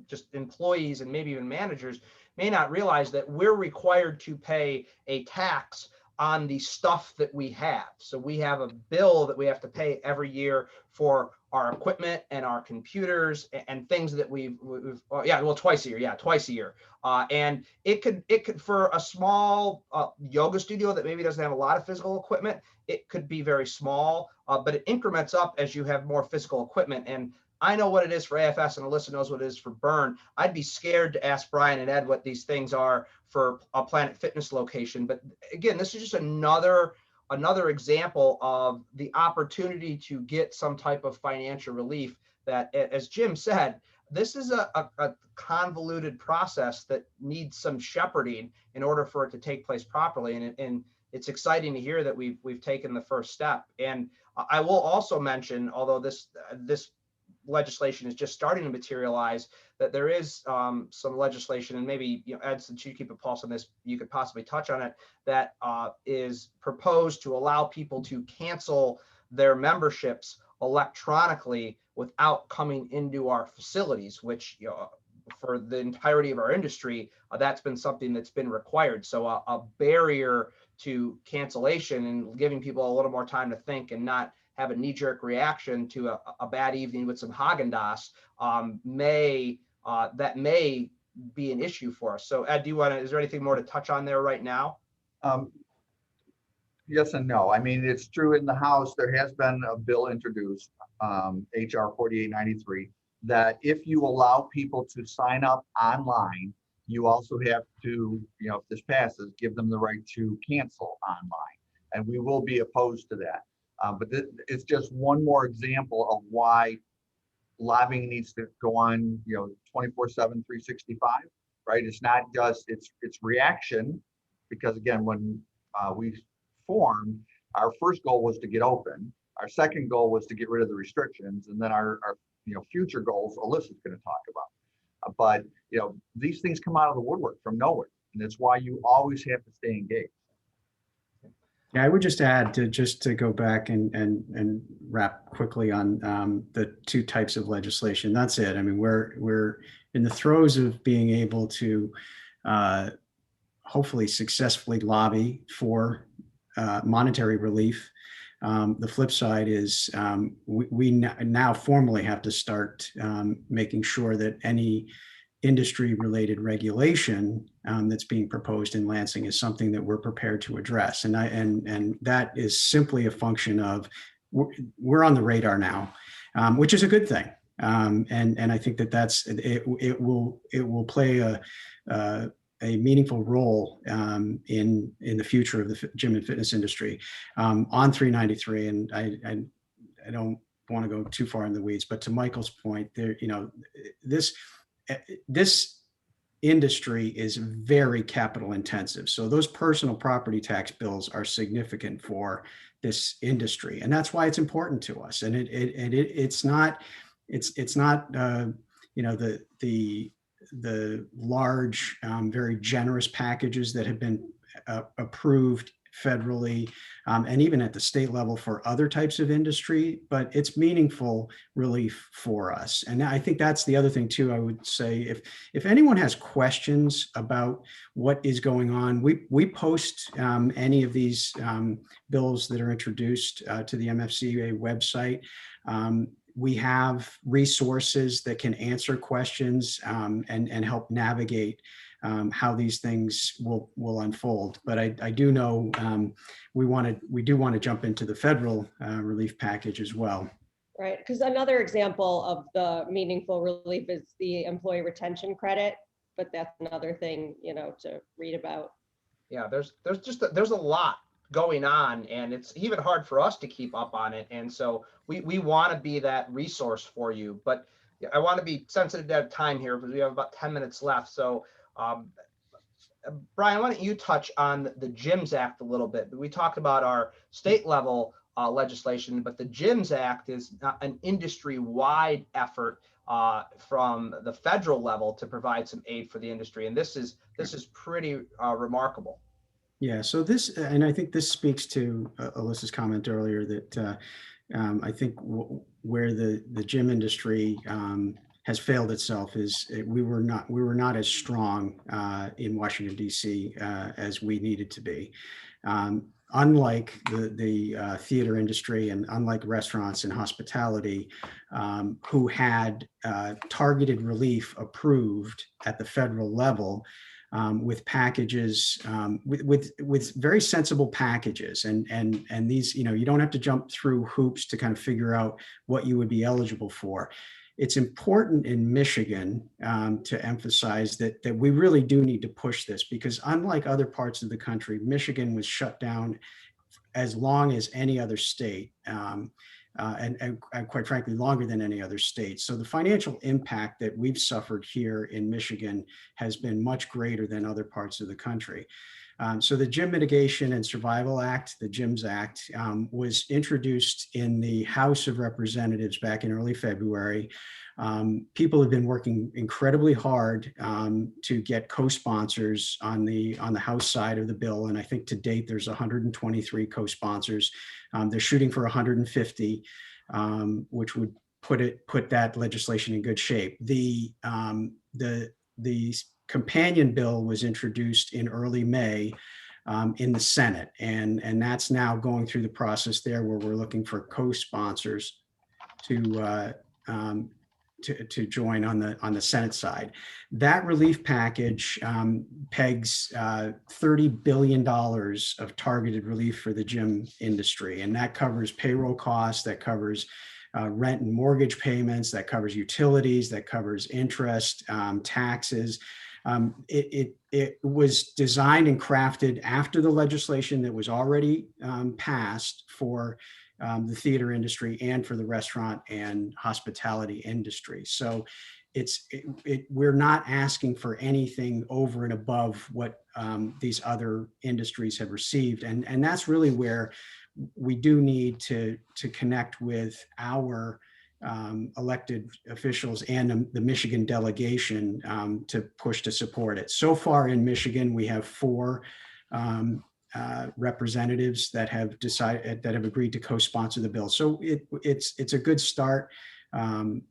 just employees and maybe even managers may not realize that we're required to pay a tax on the stuff that we have. So we have a bill that we have to pay every year for our equipment and our computers and things that twice a year. Yeah, twice a year. And it could for a small yoga studio that maybe doesn't have a lot of physical equipment, it could be very small, but it increments up as you have more physical equipment. And I know what it is for AFS, and Alyssa knows what it is for Burn. I'd be scared to ask Brian and Ed what these things are for a Planet Fitness location. But again, this is just another example of the opportunity to get some type of financial relief that, as Jim said, this is a convoluted process that needs some shepherding in order for it to take place properly. And it's exciting to hear that we've taken the first step. And I will also mention, although this legislation is just starting to materialize, that there is some legislation, and maybe, Ed, since you keep a pulse on this, you could possibly touch on it, that is proposed to allow people to cancel their memberships electronically without coming into our facilities, which, for the entirety of our industry, that's been something that's been required. So a barrier to cancellation and giving people a little more time to think and not have a knee-jerk reaction to a bad evening with some Haagen-Dazs may be an issue for us. So Ed, is there anything more to touch on there right now? Yes and no. I mean, it's true in the House, there has been a bill introduced, HR 4893, that if you allow people to sign up online, you also have to, if this passes, give them the right to cancel online. And we will be opposed to that. But it's just one more example of why lobbying needs to go on, 24/7, 365, right? It's not just, it's reaction, because again, when we formed, our first goal was to get open. Our second goal was to get rid of the restrictions. And then our future goals, Alyssa's going to talk about. But, these things come out of the woodwork from nowhere. And that's why you always have to stay engaged. Yeah, I would just add to go back and wrap quickly on the two types of legislation. That's it. I mean, we're in the throes of being able to hopefully successfully lobby for monetary relief. The flip side is we now formally have to start making sure that any industry-related regulation that's being proposed in Lansing is something that we're prepared to address, and that is simply a function of we're on the radar now, which is a good thing, and I think that's it will play a meaningful role in the future of the gym and fitness industry on 393, and I don't want to go too far in the weeds, but to Michael's point, there, this industry is very capital intensive. So those personal property tax bills are significant for this industry. And that's why it's important to us. And it's not the large, very generous packages that have been approved federally, and even at the state level for other types of industry, but it's meaningful relief for us. And I think that's the other thing too. I would say if anyone has questions about what is going on, we post any of these bills that are introduced to the MFCA website. We have resources that can answer questions and help navigate how these things will unfold. But I do know we do want to jump into the federal relief package as well. Right, because another example of the meaningful relief is the employee retention credit, but that's another thing, you know, to read about. Yeah, there's a lot going on, and it's even hard for us to keep up on it. And so we want to be that resource for you, but I want to be sensitive to time here because we have about 10 minutes left. So Brian, why don't you touch on the GYMS Act a little bit? We talked about our state level legislation, but the GYMS Act is an industry-wide effort from the federal level to provide some aid for the industry. And this is pretty remarkable. Yeah, so this, and I think this speaks to Alyssa's comment earlier that I think where the gym industry has failed itself is we were not as strong in Washington, D.C. As we needed to be. Unlike the theater industry and unlike restaurants and hospitality, who had targeted relief approved at the federal level, with packages, with very sensible packages, and these, you know, you don't have to jump through hoops to kind of figure out what you would be eligible for. It's important in Michigan to emphasize that we really do need to push this, because unlike other parts of the country, Michigan was shut down as long as any other state. And quite frankly, longer than any other state. So the financial impact that we've suffered here in Michigan has been much greater than other parts of the country. So the Gym Mitigation and Survival Act, the GYMS Act, was introduced in the House of Representatives back in early February. People have been working incredibly hard to get co-sponsors on the House side of the bill, and I think to date there's 123 co-sponsors. They're shooting for 150, which would put that legislation in good shape. The companion bill was introduced in early May in the Senate, and that's now going through the process there, where we're looking for co-sponsors to join on the Senate side. That relief package pegs $30 billion of targeted relief for the gym industry, and that covers payroll costs, that covers rent and mortgage payments, that covers utilities, that covers interest, taxes. It was designed and crafted after the legislation that was already passed for the theater industry and for the restaurant and hospitality industry. So we're not asking for anything over and above what these other industries have received. And that's really where we do need to connect with our elected officials and the Michigan delegation to push to support it. So far in Michigan, we have 4 representatives that have agreed to co-sponsor the bill. So it's a good start,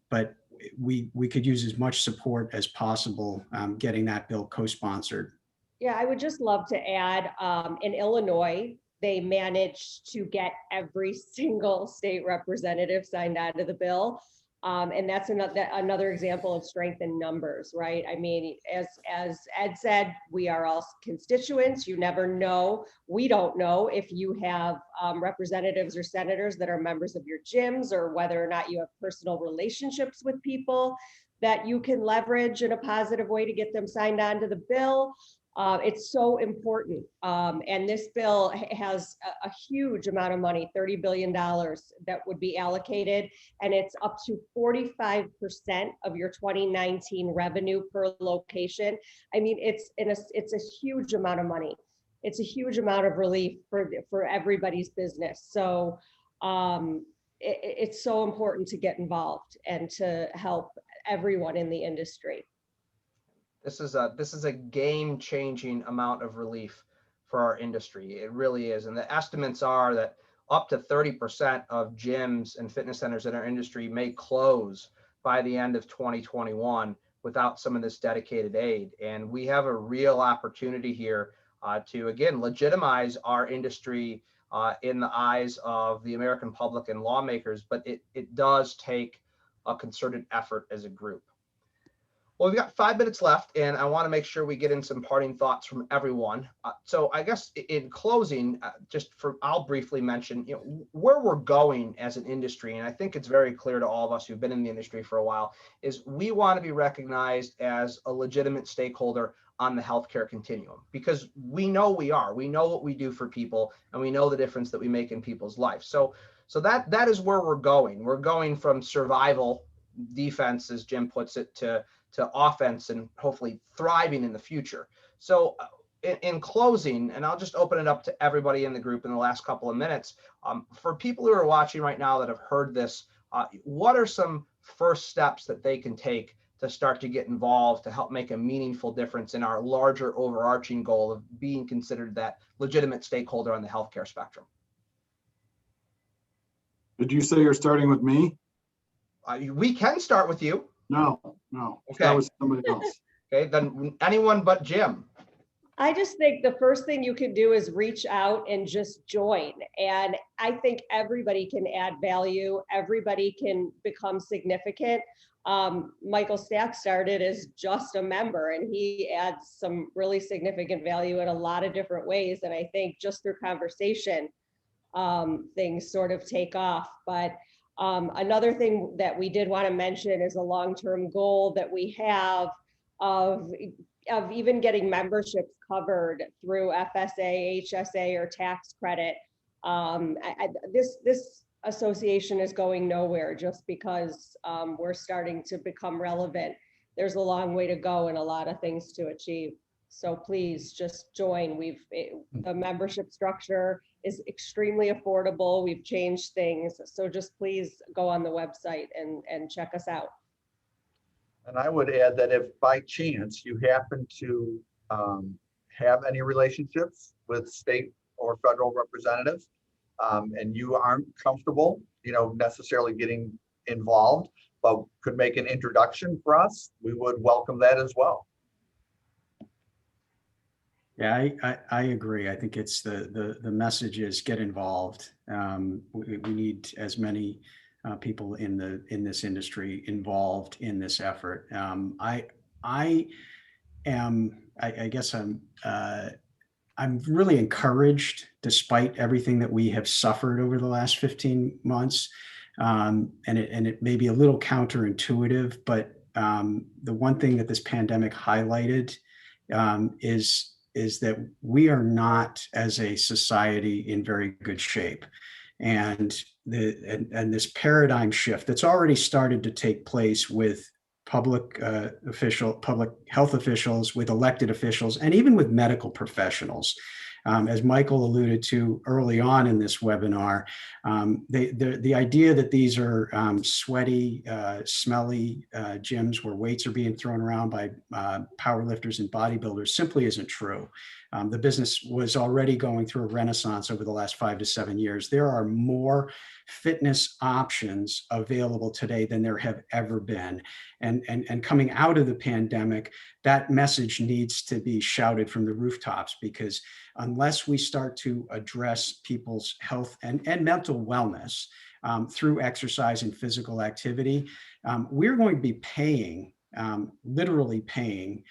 but we could use as much support as possible getting that bill co-sponsored. Yeah, I would just love to add, in Illinois, they managed to get every single state representative signed on to the bill. And that's another example of strength in numbers, right? I mean, as Ed said, we are all constituents. You never know. We don't know if you have representatives or senators that are members of your gyms, or whether or not you have personal relationships with people that you can leverage in a positive way to get them signed on to the bill. It's so important. And this bill has a huge amount of money, $30 billion that would be allocated, and it's up to 45% of your 2019 revenue per location. I mean, it's a huge amount of money. It's a huge amount of relief for everybody's business. So it's so important to get involved and to help everyone in the industry. This is a game-changing amount of relief for our industry. It really is. And the estimates are that up to 30% of gyms and fitness centers in our industry may close by the end of 2021 without some of this dedicated aid. And we have a real opportunity here to, again, legitimize our industry in the eyes of the American public and lawmakers, but it does take a concerted effort as a group. Well, we've got 5 minutes left, and I want to make sure we get in some parting thoughts from everyone. So I guess in closing, I'll briefly mention, where we're going as an industry, and I think it's very clear to all of us who've been in the industry for a while, is we want to be recognized as a legitimate stakeholder on the healthcare continuum, because we know we know what we do for people, and we know the difference that we make in people's lives. So that is where we're going. We're going from survival, defense, as Jim puts it, to offense and hopefully thriving in the future. So in closing, and I'll just open it up to everybody in the group in the last couple of minutes, for people who are watching right now that have heard this, what are some first steps that they can take to start to get involved to help make a meaningful difference in our larger overarching goal of being considered that legitimate stakeholder on the healthcare spectrum? Did you say you're starting with me? We can start with you. No. Okay. That was somebody else. Okay, then anyone but Jim. I just think the first thing you can do is reach out and just join. And I think everybody can add value. Everybody can become significant. Michael Stack started as just a member, and he adds some really significant value in a lot of different ways. And I think just through conversation, things sort of take off. But another thing that we did want to mention is a long-term goal that we have of even getting memberships covered through FSA, HSA, or tax credit. This association is going nowhere just because we're starting to become relevant. There's a long way to go and a lot of things to achieve. So please just join. The membership structure is extremely affordable. We've changed things. So just please go on the website and check us out. And I would add that if by chance you happen to have any relationships with state or federal representatives, and you aren't comfortable, necessarily getting involved, but could make an introduction for us, we would welcome that as well. Yeah, I agree. I think it's the message is get involved. We need as many people in this industry involved in this effort. I guess I'm really encouraged, despite everything that we have suffered over the last 15 months. And it may be a little counterintuitive, but the one thing that this pandemic highlighted is that we are not, as a society, in very good shape. And this paradigm shift that's already started to take place with public health officials, with elected officials, and even with medical professionals. As Michael alluded to early on in this webinar, the idea that these are sweaty, smelly gyms where weights are being thrown around by power lifters and bodybuilders simply isn't true. The business was already going through a renaissance over the last 5 to 7 years. There are more fitness options available today than there have ever been. And coming out of the pandemic, that message needs to be shouted from the rooftops, because unless we start to address people's health and mental wellness through exercise and physical activity, we're going to be paying, literally paying,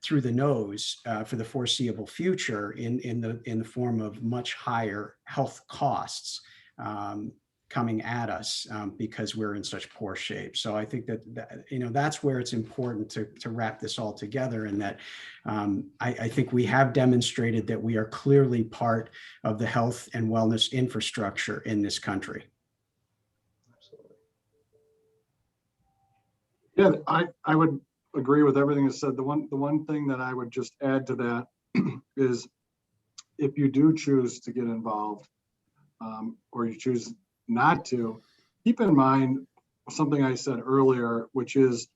through the nose for the foreseeable future in the form of much higher health costs coming at us because we're in such poor shape. So I think that that's where it's important to wrap this all together, and that I think we have demonstrated that we are clearly part of the health and wellness infrastructure in this country. Yeah, I would agree with everything that's said. The one thing that I would just add to that is, if you do choose to get involved, or you choose not to, keep in mind something I said earlier, which is,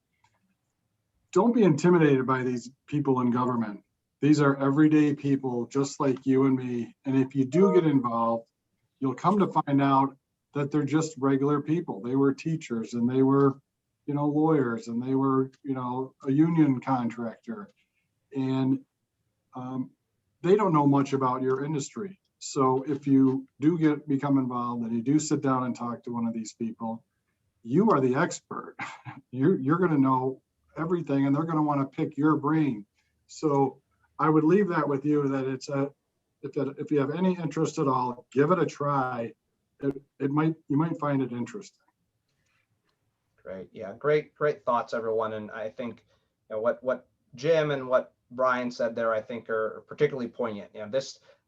don't be intimidated by these people in government. These are everyday people just like you and me. And if you do get involved, you'll come to find out that they're just regular people. They were teachers and they were, lawyers, and they were, a union contractor. And they don't know much about your industry. So if you do become involved and you do sit down and talk to one of these people, you are the expert. You're going to know everything, and they're going to want to pick your brain. So I would leave that with you, that if you have any interest at all, give it a try. You might find it interesting. Great. Yeah. Great thoughts, everyone. And I think what Jim and what Brian said there, I think are particularly poignant.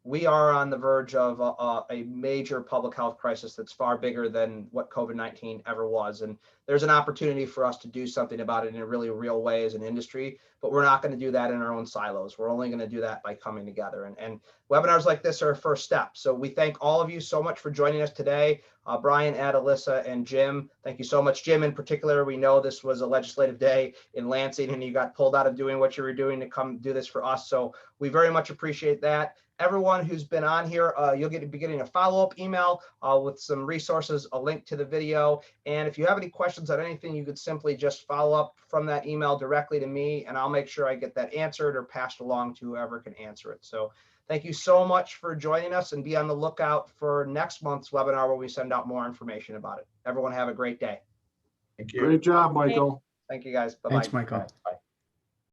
We are on the verge of a major public health crisis that's far bigger than what COVID-19 ever was. And there's an opportunity for us to do something about it in a really real way as an industry, but we're not going to do that in our own silos. We're only going to do that by coming together. And webinars like this are a first step. So we thank all of you so much for joining us today. Brian, Ed, Alyssa, and Jim, thank you so much. Jim, in particular, we know this was a legislative day in Lansing and you got pulled out of doing what you were doing to come do this for us. So we very much appreciate that. Everyone who's been on here, you'll be getting a follow-up email with some resources, a link to the video. And if you have any questions on anything, you could simply just follow up from that email directly to me, and I'll make sure I get that answered or passed along to whoever can answer it. So thank you so much for joining us, and be on the lookout for next month's webinar where we send out more information about it. Everyone have a great day. Thank you. Great job, Michael. Thank you, guys. Bye-bye. Thanks, Michael. Bye.